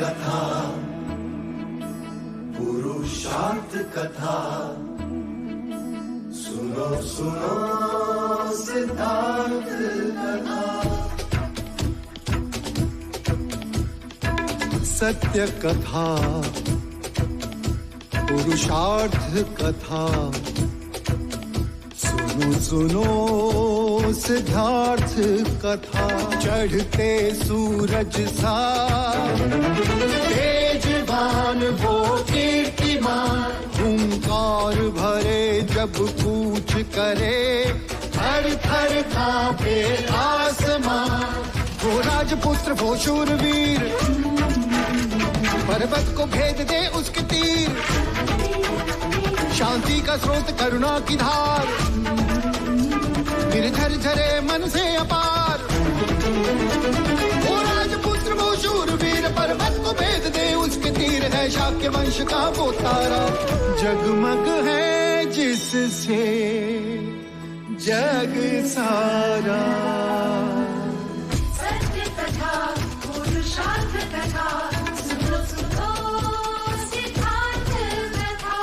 कथा, पुरुषार्थ कथा, सुनो सुनो सिद्धार्थ कथा। सत्य कथा, पुरुषार्थ कथा, सुनो सुनो सिद्धार्थ कथा। चढ़ते सूरज सा तेजवान वो कीर्तिमान, हुंकार भरे जब कूच करे, थर थर कांपे आसमान। वो राजपुत्र वो शूरवीर, पर्वत को भेद दे उसके तीर, शांति का स्रोत करुणा की धार, निर्झर झरे मन से अपार। वो राजपुत्र वो शूरवीर, पर्वत को भेद दे उसके तीर, है शाक्य वंश का वो तारा, जगमग है जिससे जग सारा। सत्य कथा, पुरुषार्थ कथा, सुनो सुनो सिद्धार्थ कथा।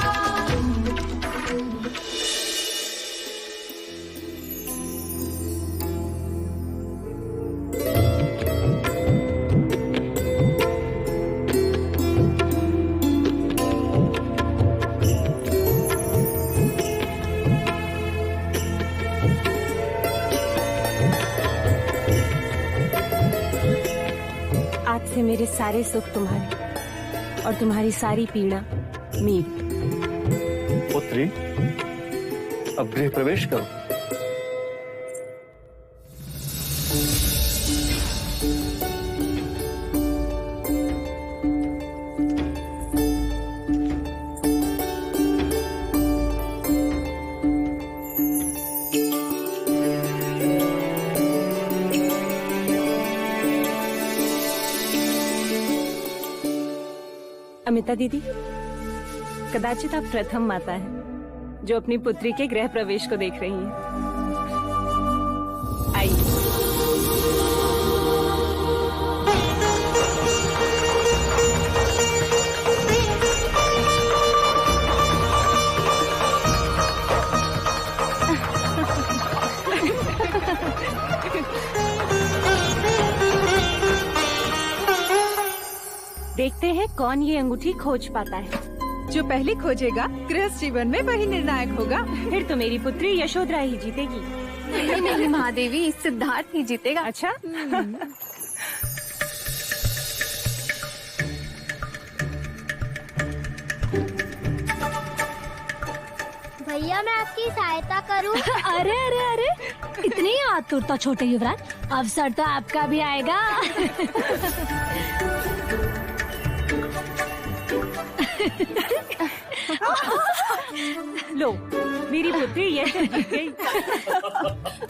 आज से मेरे सारे सुख तुम्हारे और तुम्हारी सारी पीड़ा मेरी। पुत्री, अब गृह प्रवेश करो। अमिता दीदी, कदाचित आप प्रथम माता हैं जो अपनी पुत्री के गृह प्रवेश को देख रही हैं। आइए। देखते हैं कौन ये अंगूठी खोज पाता है। जो पहले खोजेगा गृहस्थ जीवन में वही निर्णायक होगा। फिर तो मेरी पुत्री यशोधरा ही जीतेगी। नहीं नहीं महादेवी, सिद्धार्थ ही जीतेगा। अच्छा। भैया मैं आपकी सहायता करूं? अरे अरे अरे, इतनी आतुरता छोटे युवराज, अवसर तो आपका भी आएगा। लो, मेरी पुत्री यशो जीत गई।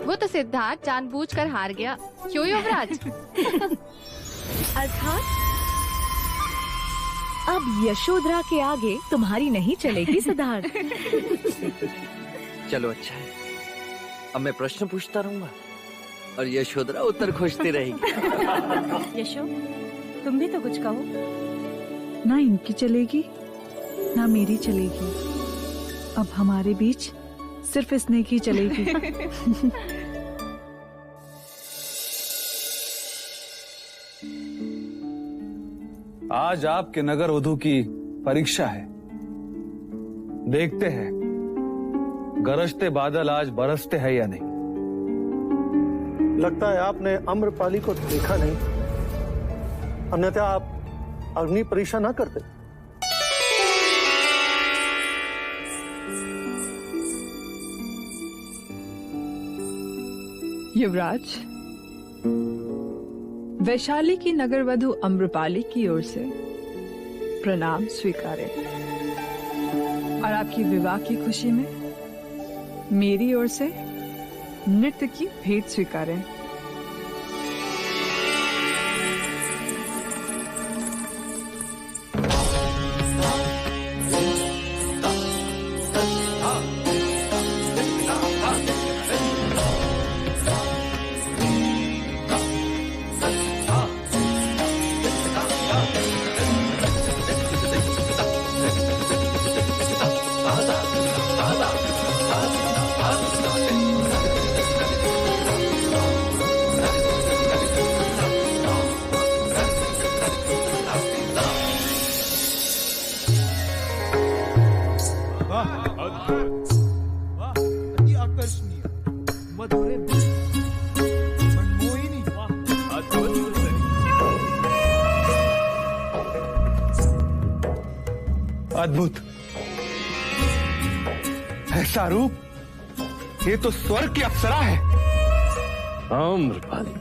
वो तो सिद्धार्थ जानबूझकर हार गया, क्यों युवराज? अर्थात अब यशोधरा के आगे तुम्हारी नहीं चलेगी सिद्धार्थ। चलो अच्छा है, अब मैं प्रश्न पूछता रहूंगा और यशोधरा उत्तर खोजती रहेगी। यशो, तुम भी तो कुछ कहो। ना इनकी चलेगी ना मेरी चलेगी, अब हमारे बीच सिर्फ स्नेह की चलेगी। आज आपके नगर वधू की परीक्षा है। देखते हैं गरजते बादल आज बरसते हैं या नहीं। लगता है आपने अम्रपाली को देखा नहीं, अन्यथा आप अग्नि परीक्षा ना करते। युवराज, वैशाली की नगरवधु अम्रपाली की ओर से प्रणाम स्वीकारें और आपकी विवाह की खुशी में मेरी ओर से नृत्य की भेंट स्वीकारें। आकर्षणीय, मधुरे, मनमोहिनी, अद्भुत सुंदरी। अद्भुत, ऐसा रूप, ये तो स्वर्ग की अप्सरा है। अमृपाली,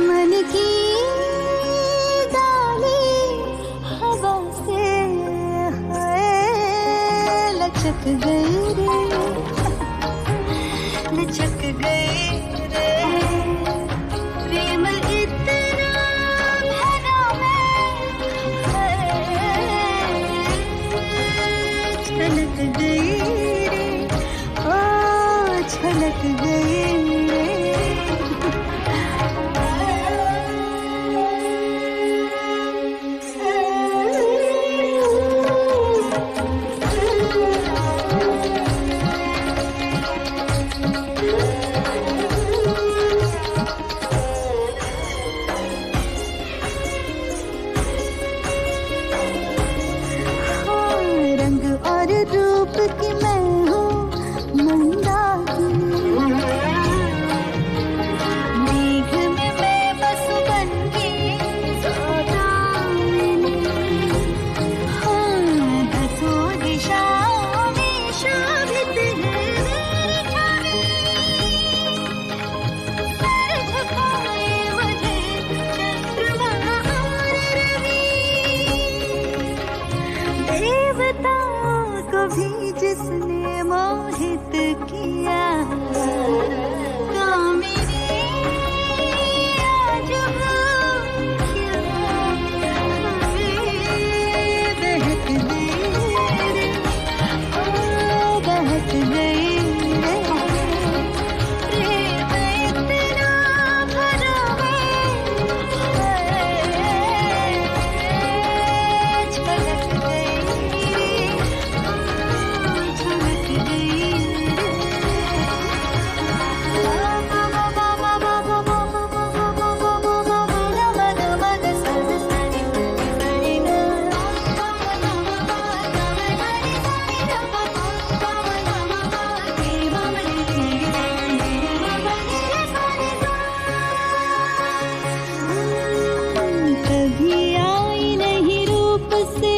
मन की डाली हवा से लचक गई रे, लचक गई रे, प्रेम इतना भरा मैं, छलक गई रे, ओ छलक गई रे। रंग और रूप की मैं हूँ मंदाकिनी, मेघ में मैं बस बन के सौदामिनी। हाँ, दसों दिशाओं में शोभित है मेरी छवि, सर झुकाए मुझे चंद्रमा और रवि। देवताओं को भी जिसने मोहित किया, कामिनी आज वो क्या बहक गई रे, ओ बहक गई रे, प्रेम इतना भरा मैं, छलक गई रे, छलक गई रे। कभी आई नहीं रूप से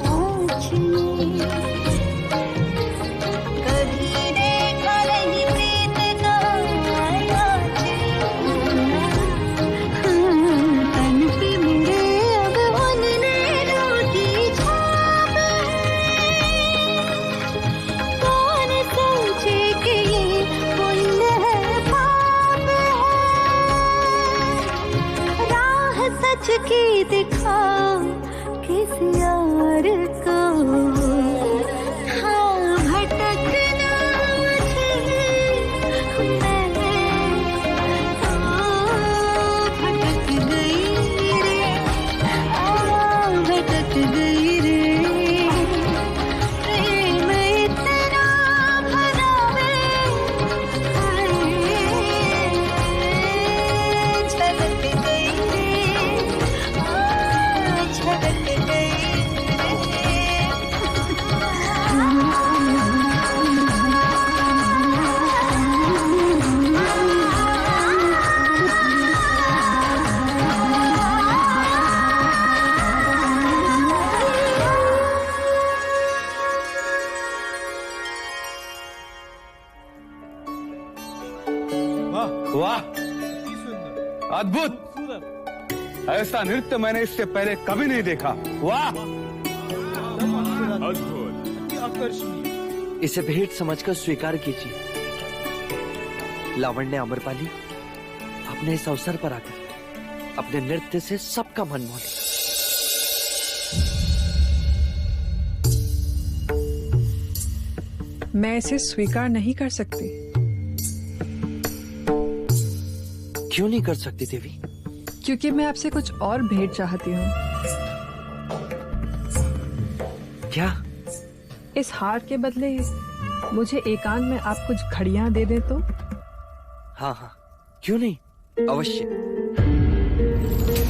आँचनी, कभी देखा नहीं प्रीत का तन पे मेरे अब उन नैनों की छाप है। कौन सोचे कि ये पुण्य है पाप है, राह सच की दिखा किसी और को, हाँ भटकना मुझे मैं, ओ भटक गई रे, ओ भटक गई रे, प्रेम इतना भरा मैं, छलक गई रे, ओ छलक गई वाह, अद्भुत, ऐसा नृत्य मैंने इससे पहले कभी नहीं देखा। वाह, अद्भुत, आकर्षणीय। इसे भेंट समझकर स्वीकार कीजिए। लावण्य अमरपाली, अपने इस अवसर पर आकर अपने नृत्य से सबका मन मोह लिया। मैं इसे स्वीकार नहीं कर सकती। क्यों नहीं कर सकती देवी? क्योंकि मैं आपसे कुछ और भेंट चाहती हूँ। क्या? इस हार के बदले मुझे एकांत में आप कुछ घड़ियां दे दे तो? हाँ हाँ, क्यों नहीं, अवश्य,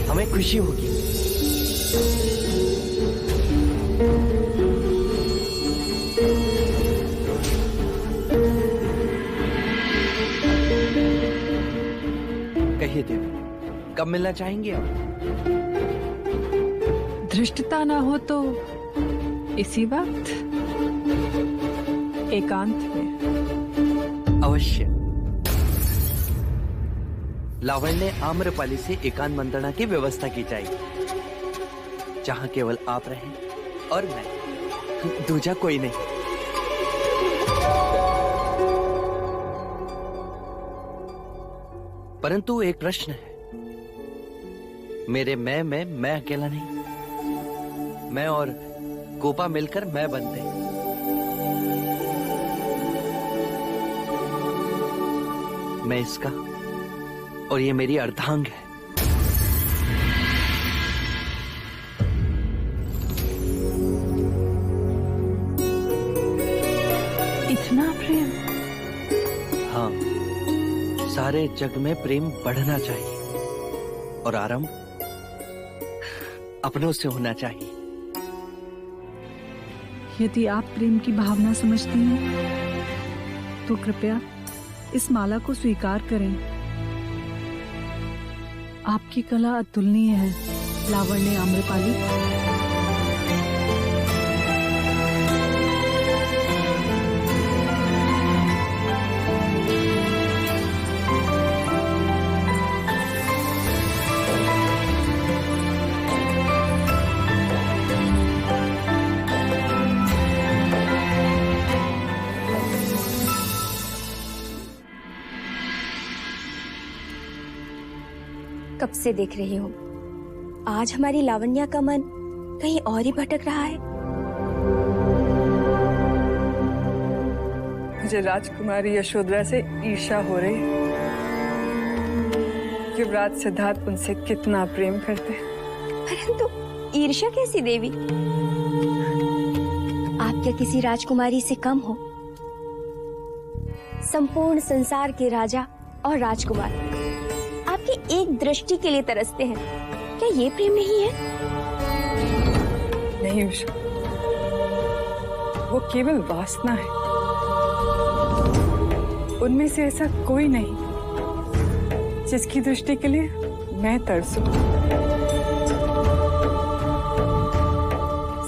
हमें खुशी होगी। कहिए देवी, कब मिलना चाहेंगे आप? धृष्टता ना हो तो इसी वक्त एकांत में। अवश्य। लावण्य आम्रपाली से एकांत मंत्रणा की व्यवस्था की जाएगी, जहां केवल आप रहें और मैं, दूजा कोई नहीं। परंतु एक प्रश्न है, मेरे मैं अकेला नहीं, मैं और गोपा मिलकर मैं बनते हैं। मैं इसका और ये मेरी अर्धांग है। इतना प्रेम? हाँ, सारे जग में प्रेम बढ़ना चाहिए और आरंभ अपनों से होना चाहिए। यदि आप प्रेम की भावना समझती हैं, तो कृपया इस माला को स्वीकार करें। आपकी कला अतुलनीय है, लावण्य आम्रपाली। कब से देख रही हूँ, आज हमारी लावण्या का मन कहीं और ही भटक रहा है। मुझे राजकुमारी यशोधरा से ईर्ष्या हो रही है। युवराज सिद्धार्थ उनसे कितना प्रेम करते हैं। परंतु ईर्ष्या कैसी देवी? आप क्या किसी राजकुमारी से कम हो? संपूर्ण संसार के राजा और राजकुमार आपकी एक दृष्टि के लिए तरसते हैं। क्या ये प्रेम नहीं है? नहीं उषा, वो केवल वासना है। उनमें से ऐसा कोई नहीं जिसकी दृष्टि के लिए मैं तरसूं।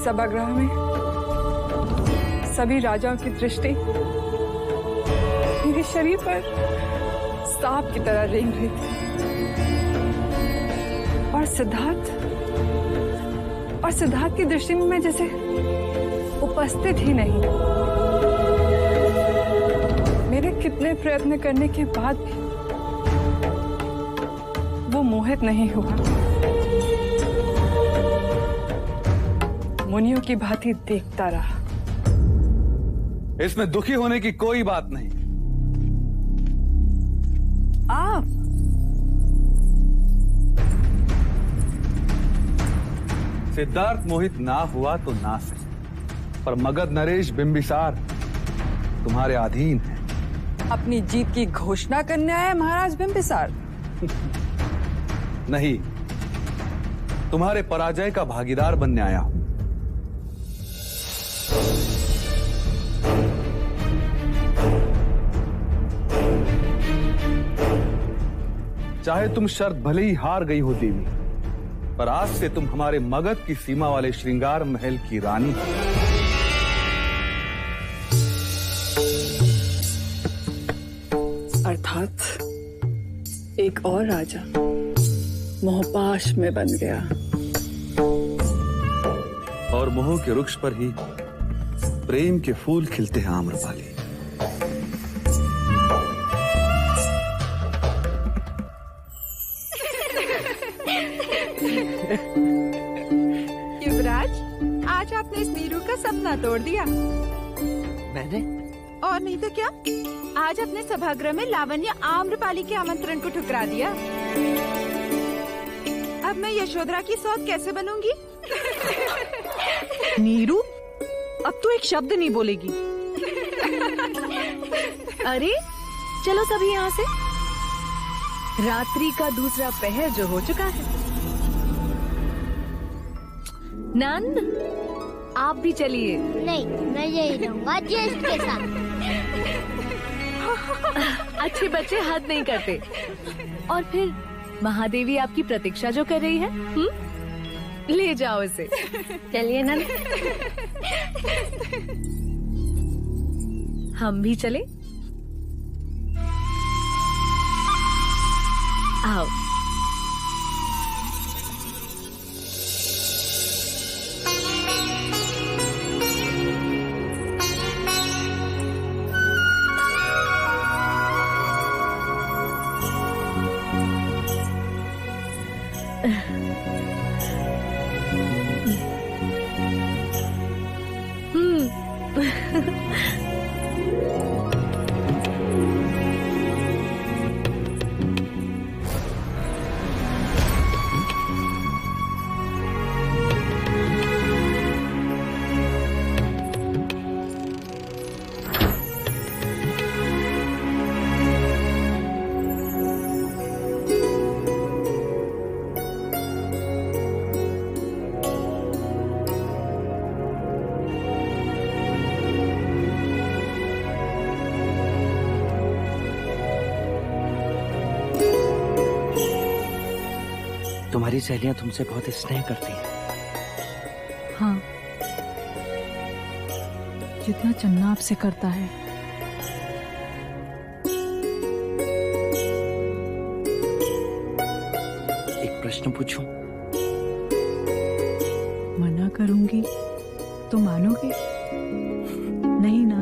सभागृह में सभी राजाओं की दृष्टि मेरे शरीर पर सांप की तरह रेंग रही थी, और सिद्धार्थ की दृष्टि में मैं जैसे उपस्थित ही नहीं। मेरे कितने प्रयत्न करने के बाद भी वो मोहित नहीं हुआ। मुनियों की भांति देखता रहा। इसमें दुखी होने की कोई बात नहीं। आप सिद्धार्थ मोहित ना हुआ तो ना सही, पर मगध नरेश बिंबिसार तुम्हारे अधीन है। अपनी जीत की घोषणा करने आया महाराज बिंबिसार? नहीं, तुम्हारे पराजय का भागीदार बनने आया हूं। चाहे तुम शर्त भले ही हार गई हो देवी, पर आज से तुम हमारे मगध की सीमा वाले श्रृंगार महल की रानी हो। अर्थात एक और राजा मोहपाश में बन गया, और मोह के वृक्ष पर ही प्रेम के फूल खिलते हैं आम्रपाली। युवराज, आज आपने इस नीरू का सपना तोड़ दिया। मैंने? और नहीं तो क्या, आज अपने सभागृह में लावण्य आम्रपाली के आमंत्रण को ठुकरा दिया। अब मैं यशोधरा की सौत कैसे बनूंगी? नीरू, अब तू एक शब्द नहीं बोलेगी। अरे चलो सभी यहाँ से, रात्रि का दूसरा पहर जो हो चुका है। नंद आप भी चलिए। नहीं, मैं यही रहूंगा ज्येष्ठ के साथ। अच्छे बच्चे हद नहीं करते। और फिर महादेवी आपकी प्रतीक्षा जो कर रही है, ले जाओ इसे। चलिए नंद, हम भी चले। आओ। तुम्हारी सहेलियां तुमसे बहुत स्नेह करती हैं। हाँ, जितना चन्ना आपसे करता है। एक प्रश्न पूछूं? मना करूंगी तो मानोगे? नहीं ना?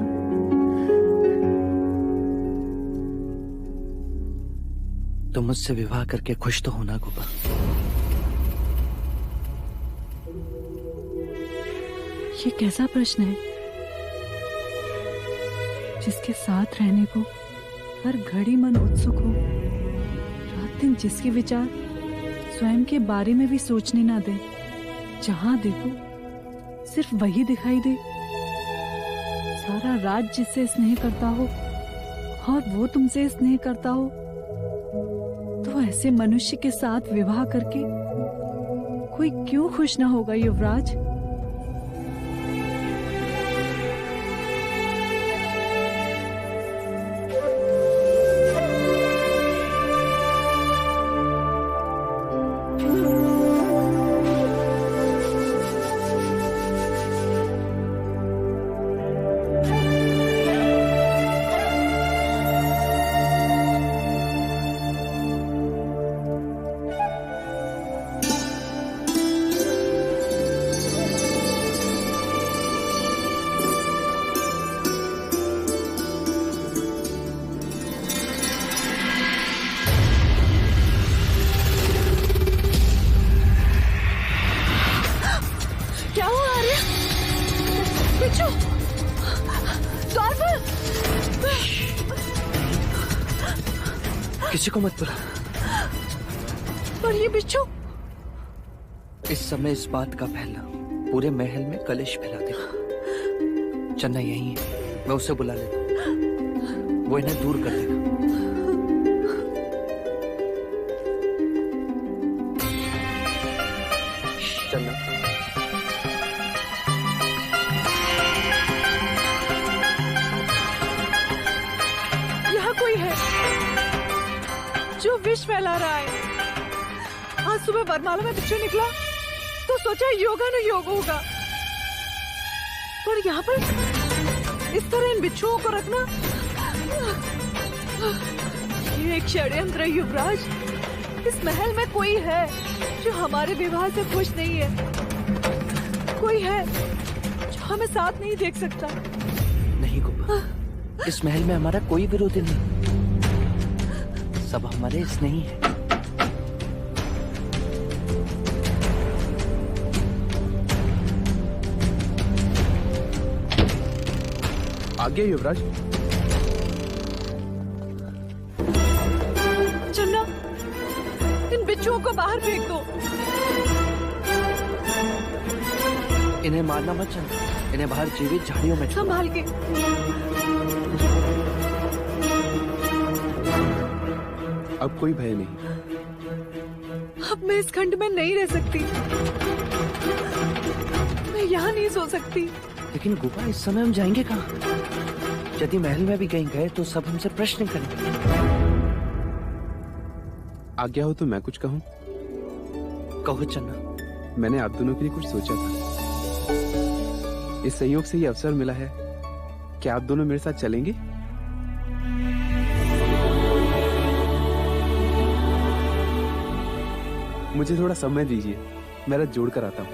तुम मुझसे विवाह करके खुश तो होना गोपा? ये कैसा प्रश्न है? जिसके साथ रहने को हर घड़ी मन उत्सुक हो, रात दिन जिसके विचार स्वयं के बारे में भी सोचने ना दे, जहां देखो सिर्फ वही दिखाई दे, सारा राज जिससे स्नेह करता हो और वो तुमसे स्नेह करता हो, तो ऐसे मनुष्य के साथ विवाह करके कोई क्यों खुश ना होगा युवराज? किसी को मत बुला। पर ये बिच्छू? इस समय इस बात का फैलना पूरे महल में कलेश फैला देगा। चन्ना यही है, मैं उसे बुला लेता हूँ, वो इन्हें दूर कर देगा। चन्ना, यहाँ कोई है जो विष फैला रहा है। आज सुबह वरमाला में बिच्छू निकला तो सोचा योगानुयोग होगा, पर यहाँ पर इस तरह इन बिच्छुओं को रखना, ये एक षड्यंत्र है युवराज। इस महल में कोई है जो हमारे विवाह से खुश नहीं है, कोई है जो हमें साथ नहीं देख सकता। नहीं गोपा, इस महल में हमारा कोई विरोधी नहीं, सब हमारे स्नेही हैं। आगे युवराज। चन्ना, इन बिच्छुओं को बाहर फेंक दो। इन्हें मारना मत चन्ना। इन्हें बाहर जीवित झाड़ियों में छोड़ो। संभाल के। अब कोई भय नहीं। अब मैं इस खंड में नहीं रह सकती। मैं यहाँ नहीं सो सकती। लेकिन गोपा, इस समय हम जाएंगे कहाँ? यदि महल में भी कहीं गए तो सब हमसे प्रश्न करेंगे। आज्ञा हो तो मैं कुछ कहूँ? कहो चन्ना। मैंने आप दोनों के लिए कुछ सोचा था। इस संयोग से ये अवसर मिला है। क्या आप दोनों मेरे साथ चलेंगे? मुझे थोड़ा समय दीजिए, मैं रथ जोड़ कर आता हूँ।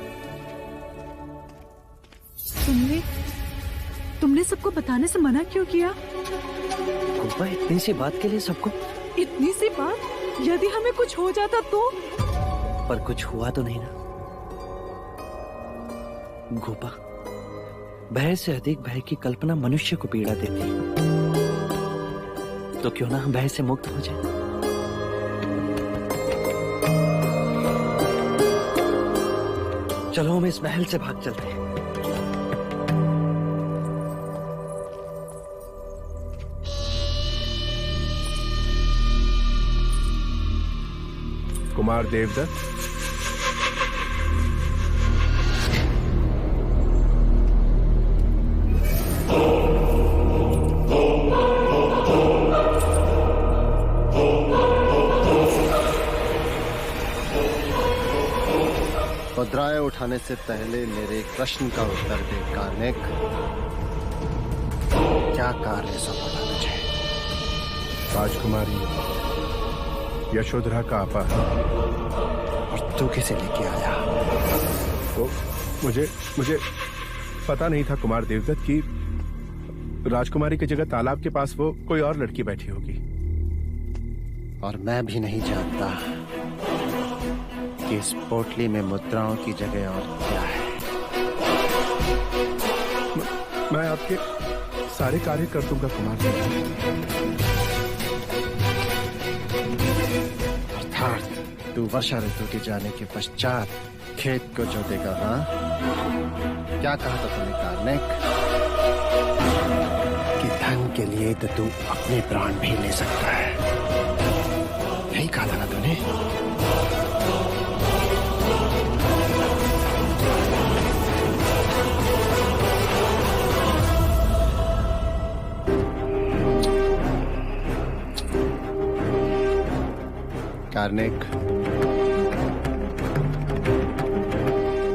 तुमने सबको बताने से मना क्यों किया? गोपा, इतनी सी बात के लिए सबको? इतनी सी बात? यदि हमें कुछ हो जाता तो? पर कुछ हुआ तो नहीं ना गोपा। भय से अधिक भय की कल्पना मनुष्य को पीड़ा देती है। तो क्यों ना हम भय से मुक्त हो जाए? चलो हम इस महल से भाग चलते हैं। कुमार देवदत्त, मुद्राएं उठाने से पहले मेरे प्रश्न का उत्तर दे कार्निक। क्या कार्य संभाला तुझे? राजकुमारी यशोधरा का अपहरण। और तू किसे लेके आया? तो मुझे पता नहीं था कुमार देवदत्त की राजकुमारी की जगह तालाब के पास वो कोई और लड़की बैठी होगी। और मैं भी नहीं जानता कि इस पोटली में मुद्राओं की जगह और क्या है। मैं आपके सारे कार्य कर दूंगा कुमार देवदत्त। अर्थात तू वर्षा ऋतु के जाने के पश्चात खेत को जोतेगा, हाँ? क्या कहा था तुमने कार्निक? कि धन के लिए तो तू अपने प्राण भी ले सकता है। यही कहा था ना तूने? कार्निक,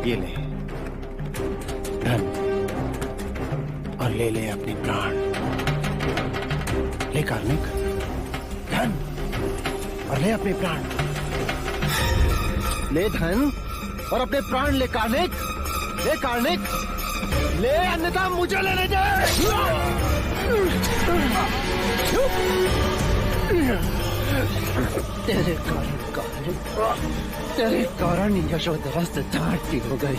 ये ले धन और ले ले अपने प्राण। ले कार्निक, धन और ले अपने प्राण। ले धन और अपने प्राण ले कार्निक। ले कार्निक, ले, अन्यथा मुझे लेने दे। तेरे कारण यशोधरा सिद्धार्थी हो गई।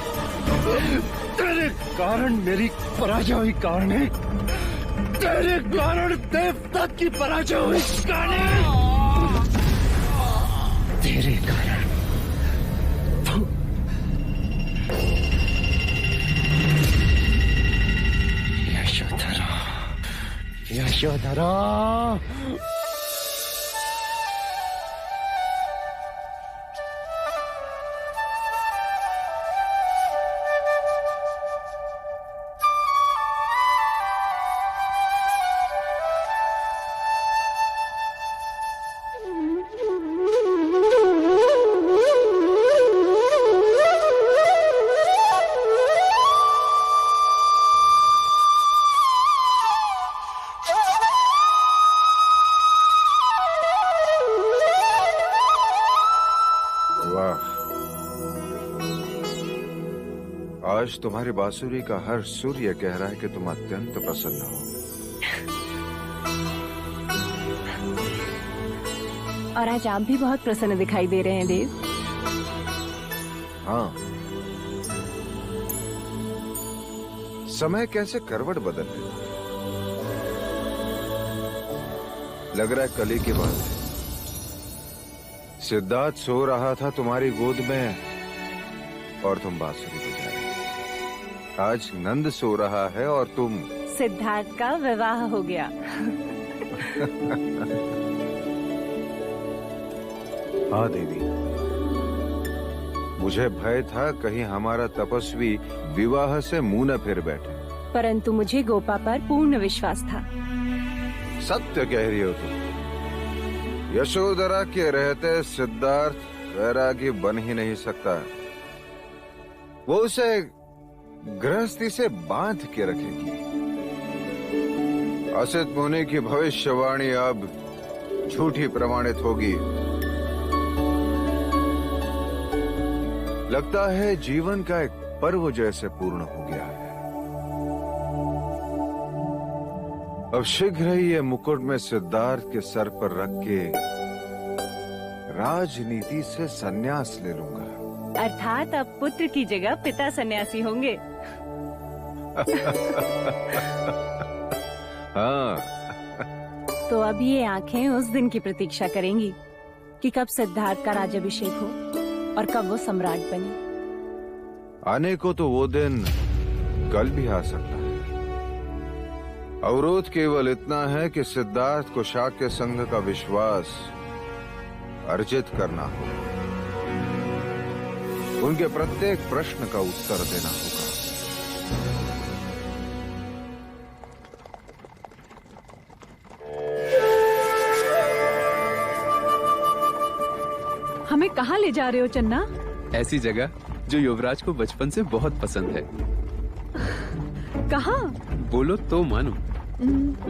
तेरे कारण मेरी पराजय हुई कार्निक। तेरे कारण देवदत्त की पराजय हुई कार्निक। तेरे कारण यशोधरा, यशोधरा। आज तुम्हारी बांसुरी का हर सुर यह कह रहा है कि तुम अत्यंत प्रसन्न हो। और आज आप भी बहुत प्रसन्न दिखाई दे रहे हैं देव। हाँ, समय कैसे करवट बदल गया। लग रहा है कली की बात है। सिद्धार्थ सो रहा था तुम्हारी गोद में और तुम बांसुरी बजा रहे। आज नंद सो रहा है और तुम। सिद्धार्थ का विवाह हो गया। हाँ देवी, मुझे भय था कहीं हमारा तपस्वी विवाह से मुंह न फिर बैठे, परंतु मुझे गोपा पर पूर्ण विश्वास था। सत्य कह रही हो तुम। यशोधरा के रहते सिद्धार्थ वैरागी बन ही नहीं सकता। वो उसे गृहस्थी से बांध के रखेगी। असित मुनि की भविष्यवाणी अब झूठी प्रमाणित होगी। लगता है जीवन का एक पर्व जैसे पूर्ण हो गया है। अब शीघ्र ही ये मुकुट में सिद्धार्थ के सर पर रख के राजनीति से संन्यास ले लूंगा। अर्थात अब पुत्र की जगह पिता सन्यासी होंगे। हाँ। तो अब ये आंखें उस दिन की प्रतीक्षा करेंगी कि कब सिद्धार्थ का राज्याभिषेक हो और कब वो सम्राट बने। आने को तो वो दिन कल भी आ सकता है। अवरोध केवल इतना है कि सिद्धार्थ को शाक्य संघ का विश्वास अर्जित करना होगा। उनके प्रत्येक प्रश्न का उत्तर देना होगा। हमें कहाँ ले जा रहे हो चन्ना? ऐसी जगह जो युवराज को बचपन से बहुत पसंद है। कहाँ? बोलो तो मानो।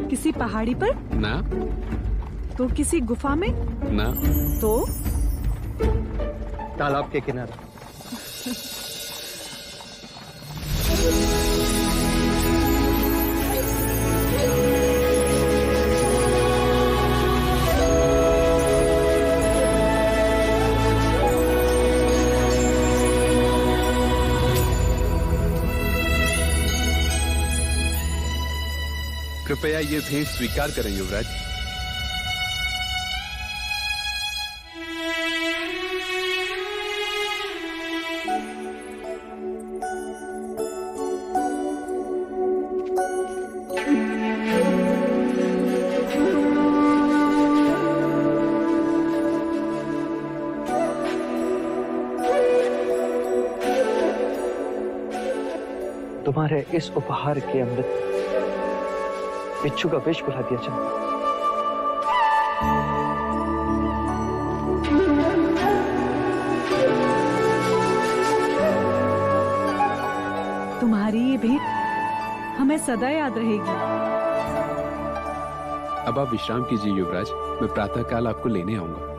किसी पहाड़ी पर? ना। तो किसी गुफा में? ना। तो तालाब के किनारे। कृपया ये भेंट स्वीकार करें युवराज। तुम्हारे इस उपहार के अमृत बिच्छू का विष बुला दिया चंदा। तुम्हारी ये भेंट हमें सदा याद रहेगी। अब आप विश्राम कीजिए युवराज, मैं प्रातःकाल आपको लेने आऊंगा।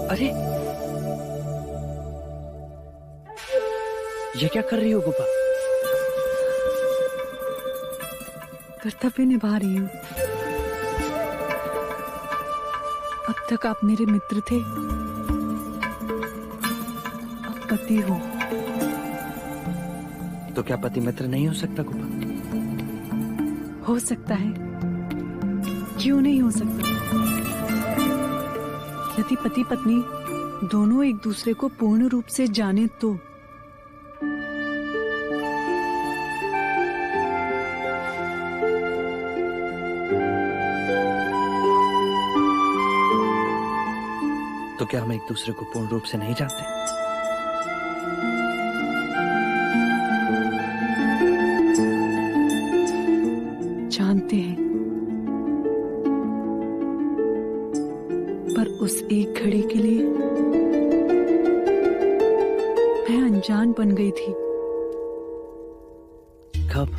अरे ये क्या कर रही हो गोपा? कर्तव्य निभा रही हूँ। अब तक आप मेरे मित्र थे, अब पति हो। तो क्या पति मित्र नहीं हो सकता गोपा? हो सकता है, क्यों नहीं हो सकता? यदि पति पत्नी दोनों एक दूसरे को पूर्ण रूप से जाने तो। तो क्या हम एक दूसरे को पूर्ण रूप से नहीं जानते? जानते हैं, पर उस एक घड़ी के लिए मैं अनजान बन गई थी। कब?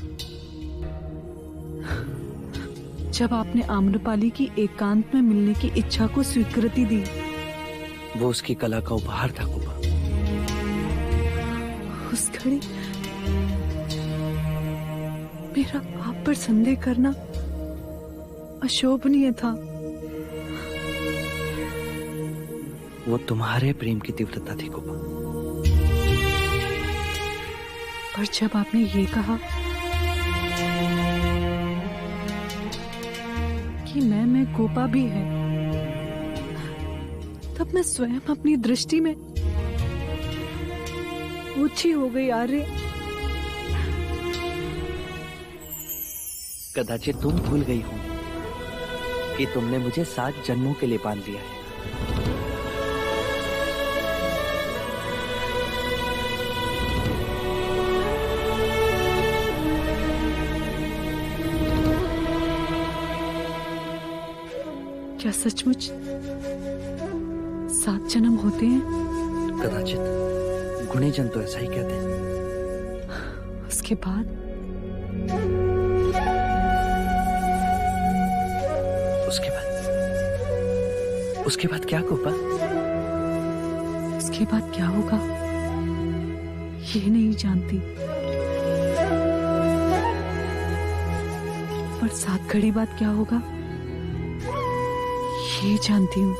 जब आपने आम्रपाली की एकांत में मिलने की इच्छा को स्वीकृति दी। वो उसकी कला का उपहार था कुबा। उस घड़ी मेरा आप पर संदेह करना अशोभनीय था। वो तुम्हारे प्रेम की तीव्रता थी कुबा। पर जब आपने ये कहा कि मैं कोपा भी है, तब मैं स्वयं अपनी दृष्टि में ऊंची हो गई। आर्य, कदाचित तुम भूल गई हो कि तुमने मुझे 7 जन्मों के लिए बांध लिया है। क्या सचमुच 7 जन्म होते हैं? कदाचित गुणीजन तो ऐसा ही कहते हैं। उसके बाद उसके बाद क्या कुबा? उसके बाद क्या होगा ये नहीं जानती, पर 7 घड़ी बाद क्या होगा ये जानती हूँ।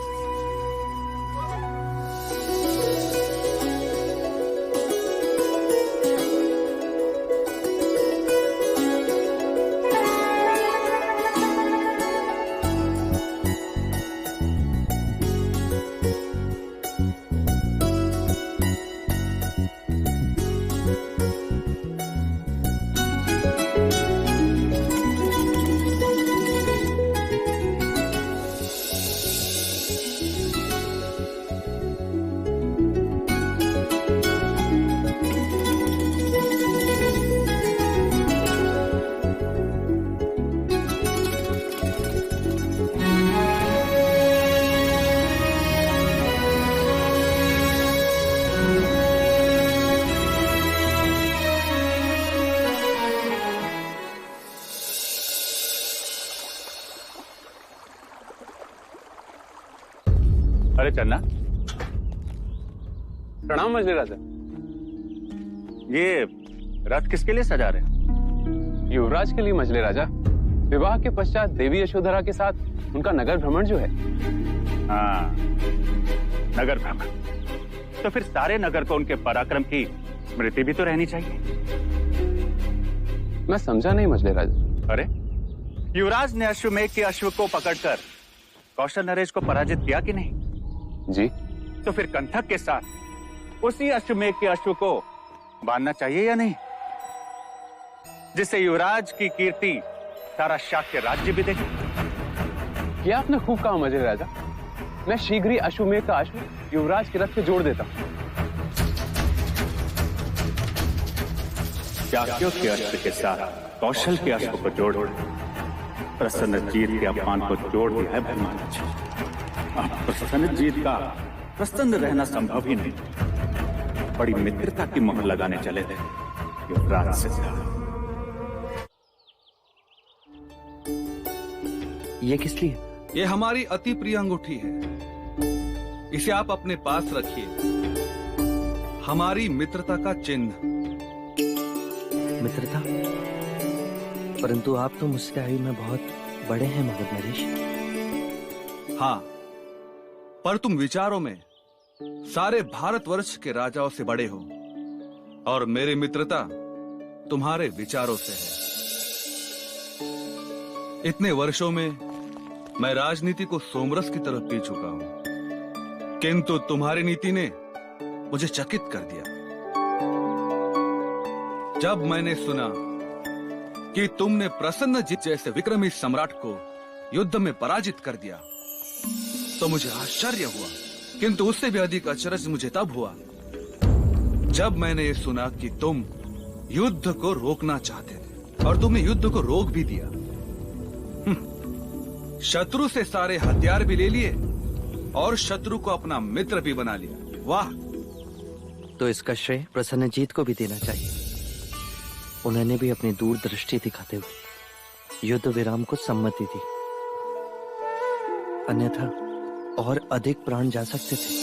अरे चन्ना, प्रणाम मजली राजा। ये रथ किसके लिए सजा रहे हैं? युवराज के लिए मजली राजा। विवाह के पश्चात देवी यशोधरा के साथ उनका नगर भ्रमण जो है। हाँ, नगर भ्रमण। तो फिर सारे नगर को उनके पराक्रम की स्मृति भी तो रहनी चाहिए। मैं समझा नहीं मजली राजा। अरे, युवराज ने अश्वमेघ के अश्व को पकड़कर कौशल नरेश को पराजित किया कि नहीं? जी। तो फिर कंठक के साथ उसी अश्वमेघ के अश्व को बांधना चाहिए या नहीं, जिससे युवराज की कीर्ति सारा शाक्य राज्य भी देखे। ये आपने खूब कहा मजली राजा। मैं शीघ्र ही अश्वमेघ का अश्व युवराज के रथ से जोड़ देता हूँ। शाक्यों के अश्व के साथ कौशल के अश्व को जोड़ प्रसन्नजीत के अपमान को जोड़ दिया है भगवान जी। प्रसन्नजीत का प्रसन्न रहना संभव ही नहीं। बड़ी मित्रता की मोहर लगाने चले थे युवराज से। ये किस लिए? ये हमारी अति प्रिय अंगूठी है। इसे आप अपने पास रखिए। हमारी मित्रता का चिन्ह। मित्रता? परंतु आप तो मुझसे आयु में बहुत बड़े हैं मगध नरेश। हाँ, पर तुम विचारों में सारे भारतवर्ष के राजाओं से बड़े हो, और मेरी मित्रता तुम्हारे विचारों से है। इतने वर्षों में मैं राजनीति को सोमरस की तरफ पी चुका हूं, किंतु तुम्हारी नीति ने मुझे चकित कर दिया। जब मैंने सुना कि तुमने प्रसन्नजीत जैसे विक्रमी सम्राट को युद्ध में पराजित कर दिया, तो मुझे आश्चर्य हुआ, किंतु उससे भी अधिक अचरज मुझे तब हुआ जब मैंने ये सुना कि तुम युद्ध को रोकना चाहते थे, और तुमने युद्ध को रोक भी दिया। शत्रु से सारे हथियार भी ले लिए और शत्रु को अपना मित्र भी बना लिया। वाह! तो इसका श्रेय प्रसन्नजीत को भी देना चाहिए। उन्होंने भी अपनी दूरदृष्टि दिखाते हुए युद्ध विराम को सम्मति दी, अन्यथा और अधिक प्राण जा सकते थे।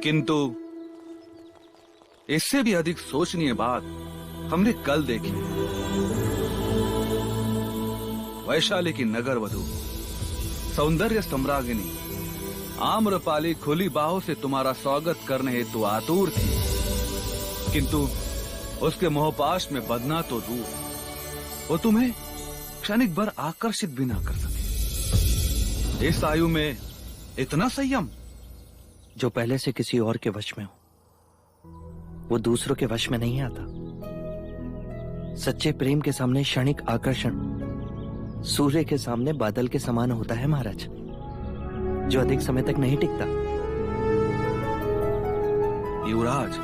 किंतु इससे भी अधिक सोचनीय बात हमने कल देखी। वैशाली की नगर वधू सौंदर्य सम्राज्ञी आम्रपाली खुली बाहों से तुम्हारा स्वागत करने हेतु आतुर थी, किंतु उसके मोहपाश में बदना तो दूर, वो तुम्हें क्षणिक भर आकर्षित भी ना कर सके। इस आयु में इतना संयम। जो पहले से किसी और के वश में हो वो दूसरों के वश में नहीं आता। सच्चे प्रेम के सामने क्षणिक आकर्षण सूर्य के सामने बादल के समान होता है महाराज, जो अधिक समय तक नहीं टिकता। युवराज,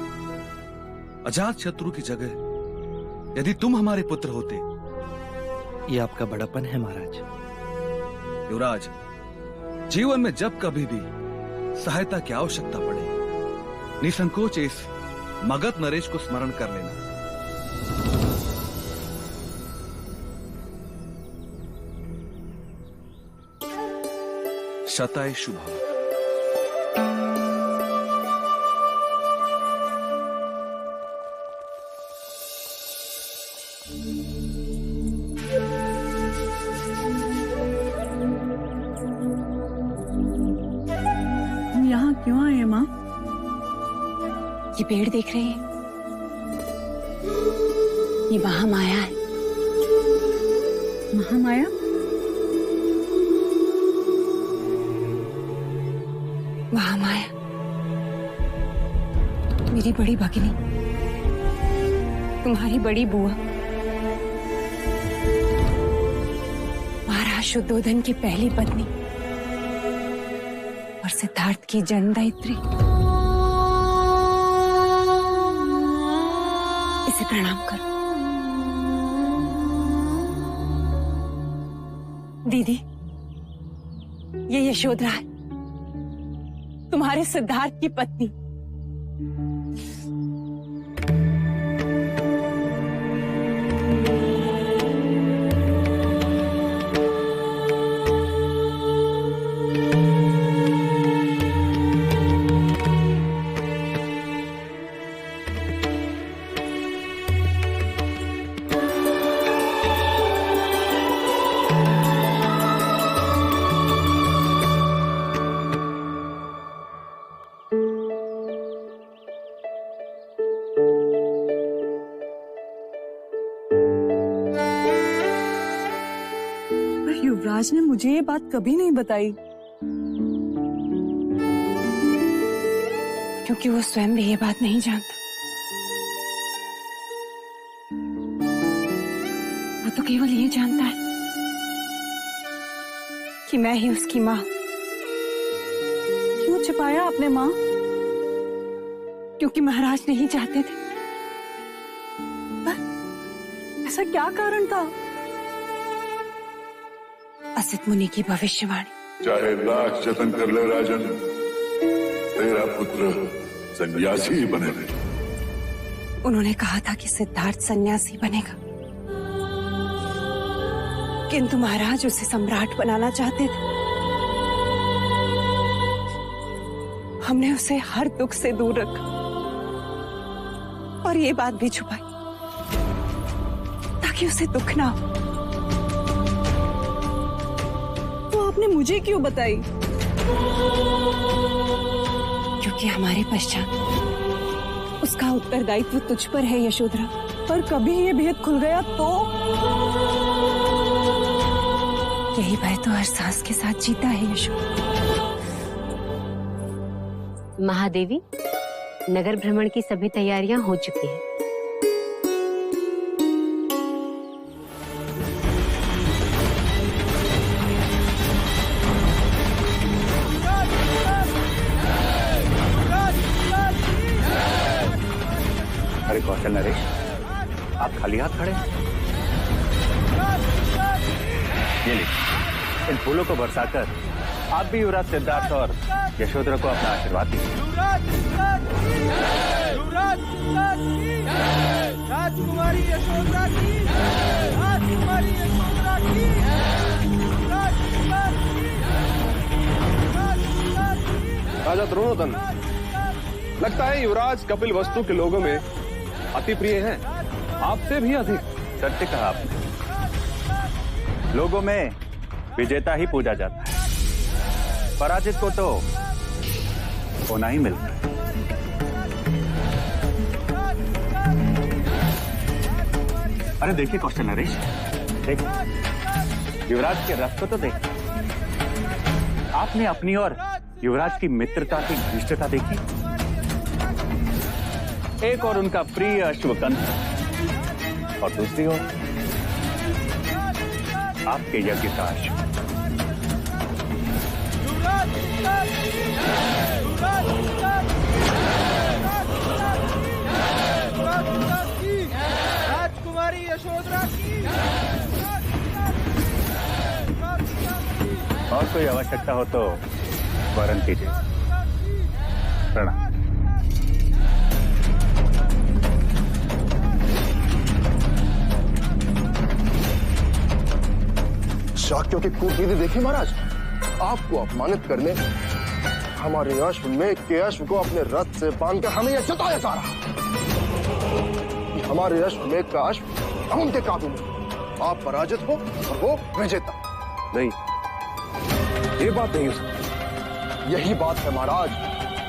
अजात शत्रु की जगह यदि तुम हमारे पुत्र होते। ये आपका बड़ापन है महाराज। युवराज, जीवन में जब कभी भी सहायता की आवश्यकता पड़े, निसंकोच इस मगध नरेश को स्मरण कर लेना। शताय शुभम। यहाँ क्यों आए माँ? ये पेड़ देख रहे हैं? ये महामाया है। महामाया? महामाया मेरी बड़ी भगिनी, तुम्हारी बड़ी बुआ, महाराज शुद्धोधन की पहली पत्नी और सिद्धार्थ की जन्मदायित्री। इसे प्रणाम करो। दीदी, ये यशोधरा है, तुम्हारे सिद्धार्थ की पत्नी। युवराज ने मुझे ये बात कभी नहीं बताई, क्योंकि वो स्वयं भी ये बात नहीं जानता। वो तो केवल ये जानता है कि मैं ही उसकी माँ। क्यों छिपाया आपने माँ? क्योंकि महाराज नहीं चाहते थे। ऐसा क्या कारण था? असित मुनि की भविष्यवाणी। चाहे लाख जतन कर ले राजन, तेरा पुत्र सन्यासी ही बनेगा। उन्होंने कहा था कि सिद्धार्थ सन्यासी बनेगा, किंतु महाराज उसे सम्राट बनाना चाहते थे। हमने उसे हर दुख से दूर रखा और ये बात भी छुपाई ताकि उसे दुख ना हो। आपने मुझे क्यों बताई? क्योंकि हमारे पश्चात उसका उत्तरदायित्व तुझ पर है यशोधरा। पर कभी ये भेद खुल गया तो? यही भय तो हर सांस के साथ जीता है यशोधरा। महादेवी, नगर भ्रमण की सभी तैयारियां हो चुकी हैं। अरे कौशल नरेश, आप खाली हाथ खड़े हैं? ये लीजिए, इन फूलों को बरसाकर आप भी युवराज सिद्धार्थ और यशोधरा को अपना आशीर्वाद दीजिए। राजकुमारी यशोधरा की, राजकुमारी यशोधरा की, राजा द्रोणोदन, लगता है युवराज कपिल वस्तु के लोगों में अति प्रिय हैं, आपसे भी अधिक। सत्य कहा आपने। लोगों में विजेता ही पूजा जाता है, पराजित को तो होना ही मिलता है। अरे देखिए क्वेश्चन नरेश, देखिए युवराज के रथ को तो देखिए। आपने अपनी और युवराज की मित्रता की घनिष्ठता देखी। एक और उनका प्रिय अश्वकंठ और दूसरी ओर आपके यज्ञ का अश्व। राजकुमारी यशोधरा की। और कोई आवश्यकता हो तो वरण कीजिए। प्रणाम। शाक्यों की कूटनीति देखी महाराज। आपको अपमानित करने हमारे अश्व मेघ के अश्व को अपने रथ से बांधकर हमें यह जताया जा रहा कि हमारे अश्व मेघ का अश्व हम उनके काबू में। आप पराजित हो और वो विजेता। नहीं, ये बात नहीं हो सकती। यही बात है महाराज।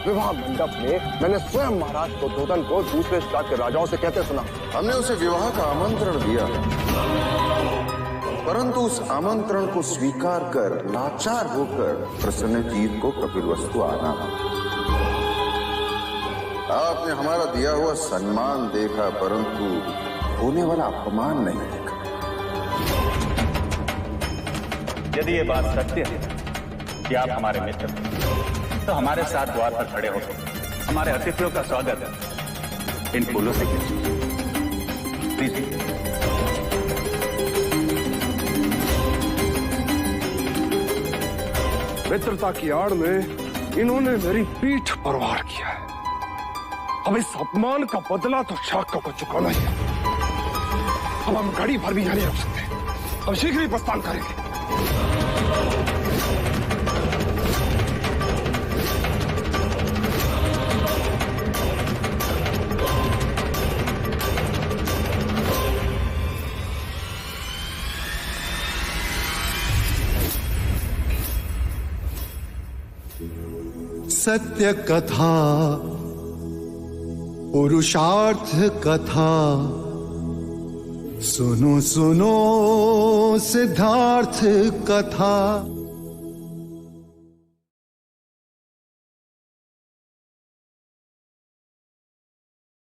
विवाह मंडप में मैंने स्वयं महाराज को दूतन को दूसरे शाक्य राजाओं से कहते सुना। हमने उसे विवाह का आमंत्रण दिया, परंतु उस आमंत्रण को स्वीकार कर लाचार होकर प्रसन्नजीत को कपिलवस्तु आना। आपने हमारा दिया हुआ सम्मान देखा, परंतु होने वाला अपमान नहीं देखा। यदि ये बात सत्य है कि आप हमारे मित्र हैं, तो हमारे साथ द्वार पर खड़े होकर हमारे अतिथियों का स्वागत इन फूलों से कीजिए। मित्रता की आड़ में इन्होंने मेरी पीठ पर वार किया है। अब इस अपमान का बदला तो शाक्य को चुकाना ही है। अब हम घड़ी भर भी यहाँ नहीं रुक सकते। हम शीघ्र ही प्रस्थान करेंगे। सत्य कथा, पुरुषार्थ कथा, सुनो सुनो सिद्धार्थ कथा।